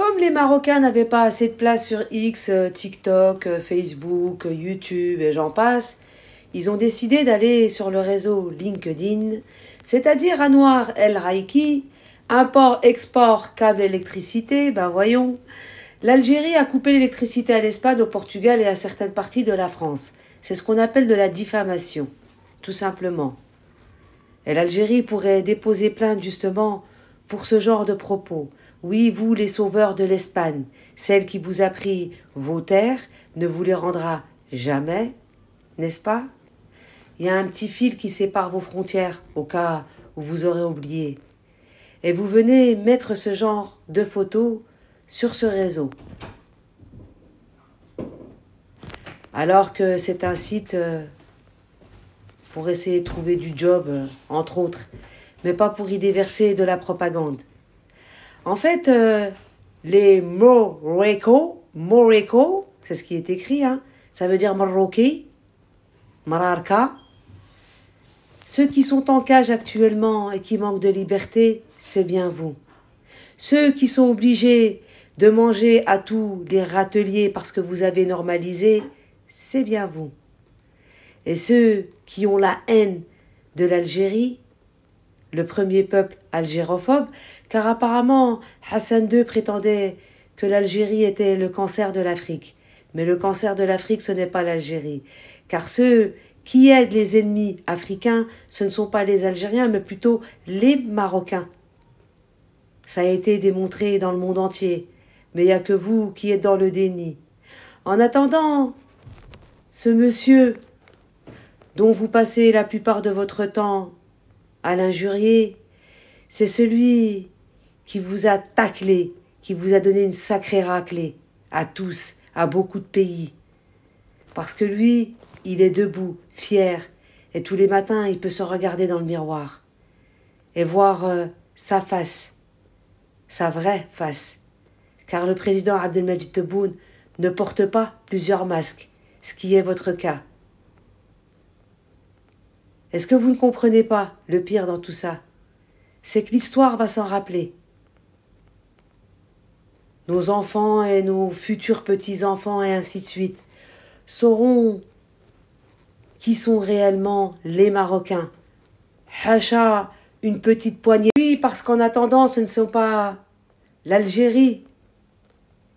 comme les Marocains n'avaient pas assez de place sur X, TikTok, Facebook, YouTube et j'en passe, ils ont décidé d'aller sur le réseau LinkedIn, c'est-à-dire Anouar El Raiki, import-export, câble électricité, ben voyons. L'Algérie a coupé l'électricité à l'Espagne, au Portugal et à certaines parties de la France. C'est ce qu'on appelle de la diffamation, tout simplement. Et l'Algérie pourrait déposer plainte justement pour ce genre de propos. Oui, vous, les sauveurs de l'Espagne, celle qui vous a pris vos terres, ne vous les rendra jamais, n'est-ce pas? Il y a un petit fil qui sépare vos frontières, au cas où vous aurez oublié. Et vous venez mettre ce genre de photos sur ce réseau. Alors que c'est un site pour essayer de trouver du job, entre autres, mais pas pour y déverser de la propagande. En fait, les Morocco, c'est ce qui est écrit, hein, ça veut dire Marocain, Mararka. Ceux qui sont en cage actuellement et qui manquent de liberté, c'est bien vous. Ceux qui sont obligés de manger à tous les râteliers parce que vous avez normalisé, c'est bien vous. Et ceux qui ont la haine de l'Algérie, le premier peuple algérophobe, car apparemment Hassan II prétendait que l'Algérie était le cancer de l'Afrique. Mais le cancer de l'Afrique, ce n'est pas l'Algérie. Car ceux qui aident les ennemis africains, ce ne sont pas les Algériens, mais plutôt les Marocains. Ça a été démontré dans le monde entier, mais il n'y a que vous qui êtes dans le déni. En attendant, ce monsieur dont vous passez la plupart de votre temps à l'injurier, c'est celui qui vous a taclé, qui vous a donné une sacrée raclée, à tous, à beaucoup de pays. Parce que lui, il est debout, fier, et tous les matins, il peut se regarder dans le miroir et voir sa face, sa vraie face. Car le président Abdelmadjid Tebboune ne porte pas plusieurs masques, ce qui est votre cas. Est-ce que vous ne comprenez pas le pire dans tout ça? C'est que l'histoire va s'en rappeler. Nos enfants et nos futurs petits-enfants et ainsi de suite sauront qui sont réellement les Marocains. Hacha, une petite poignée. Oui, parce qu'en attendant, ce ne sont pas l'Algérie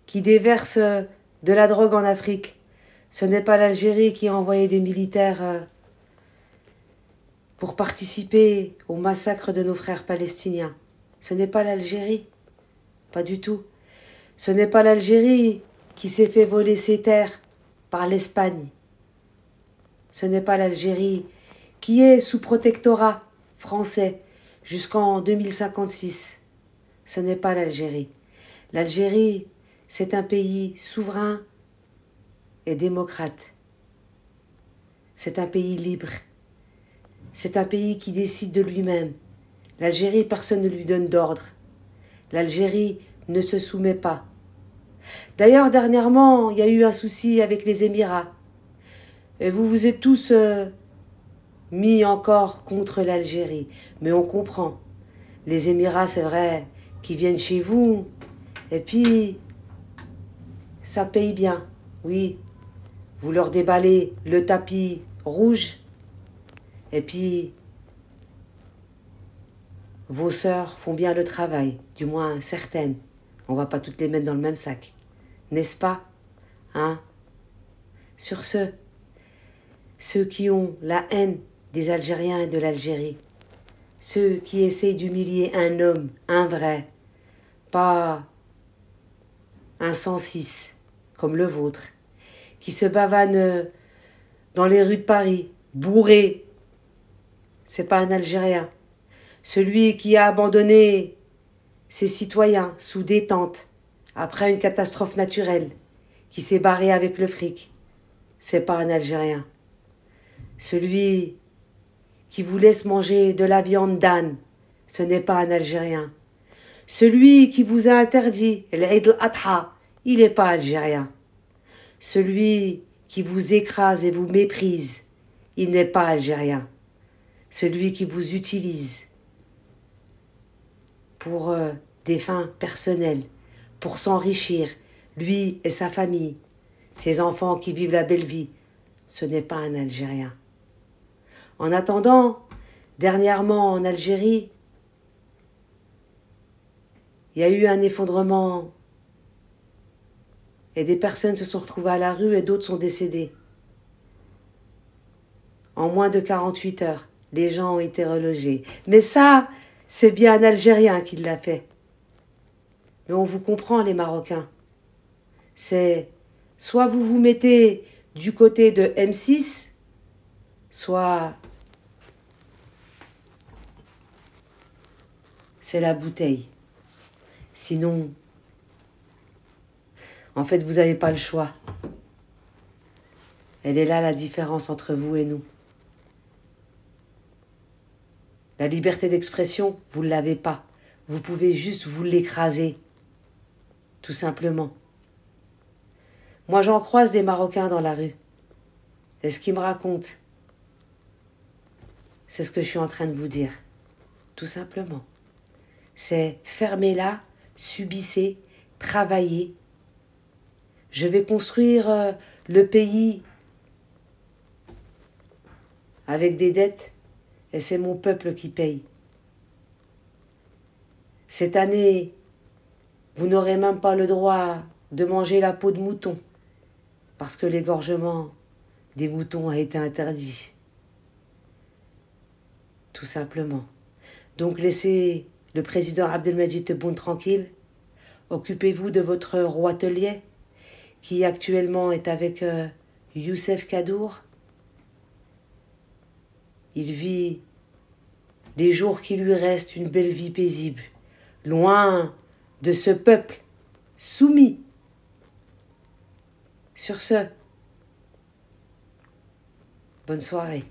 qui déverse de la drogue en Afrique. Ce n'est pas l'Algérie qui a envoyé des militaires pour participer au massacre de nos frères palestiniens. Ce n'est pas l'Algérie, pas du tout. Ce n'est pas l'Algérie qui s'est fait voler ses terres par l'Espagne. Ce n'est pas l'Algérie qui est sous protectorat français jusqu'en 2056. Ce n'est pas l'Algérie. L'Algérie, c'est un pays souverain et démocrate. C'est un pays libre. C'est un pays qui décide de lui-même. L'Algérie, personne ne lui donne d'ordre. L'Algérie ne se soumet pas. D'ailleurs, dernièrement, il y a eu un souci avec les Émirats. Et vous vous êtes tous mis encore contre l'Algérie. Mais on comprend. Les Émirats, c'est vrai, qui viennent chez vous. Et puis, ça paye bien. Oui, vous leur déballez le tapis rouge. Et puis, vos sœurs font bien le travail, du moins certaines. On ne va pas toutes les mettre dans le même sac. N'est-ce pas? Hein? Sur ce, ceux qui ont la haine des Algériens et de l'Algérie, ceux qui essayent d'humilier un homme, un vrai, pas un 106 comme le vôtre, qui se bavanent dans les rues de Paris, bourré. C'est pas un Algérien. Celui qui a abandonné ses citoyens sous détente après une catastrophe naturelle, qui s'est barré avec le fric, c'est pas un Algérien. Celui qui vous laisse manger de la viande d'âne, ce n'est pas un Algérien. Celui qui vous a interdit l'Eid al-Adha, il n'est pas algérien. Celui qui vous écrase et vous méprise, il n'est pas algérien. Celui qui vous utilise pour des fins personnelles, pour s'enrichir, lui et sa famille, ses enfants qui vivent la belle vie. Ce n'est pas un Algérien. En attendant, dernièrement en Algérie, il y a eu un effondrement et des personnes se sont retrouvées à la rue et d'autres sont décédées. En moins de 48 heures, les gens ont été relogés. Mais ça, c'est bien un Algérien qui l'a fait. Mais on vous comprend, les Marocains. C'est soit vous vous mettez du côté de M6, soit c'est la bouteille. Sinon, en fait, vous n'avez pas le choix. Elle est là la différence entre vous et nous. La liberté d'expression, vous ne l'avez pas. Vous pouvez juste vous l'écraser. Tout simplement. Moi, j'en croise des Marocains dans la rue. Et ce qu'ils me racontent, c'est ce que je suis en train de vous dire. Tout simplement. C'est fermez-la, subissez, travaillez. Je vais construire le pays avec des dettes et c'est mon peuple qui paye. Cette année, vous n'aurez même pas le droit de manger la peau de mouton parce que l'égorgement des moutons a été interdit. Tout simplement. Donc laissez le président Abdelmadjid Tebboune tranquille. Occupez-vous de votre roitelier qui actuellement est avec Youssef Kadour. Il vit les jours qui lui restent une belle vie paisible, loin de ce peuple soumis. Sur ce, bonne soirée.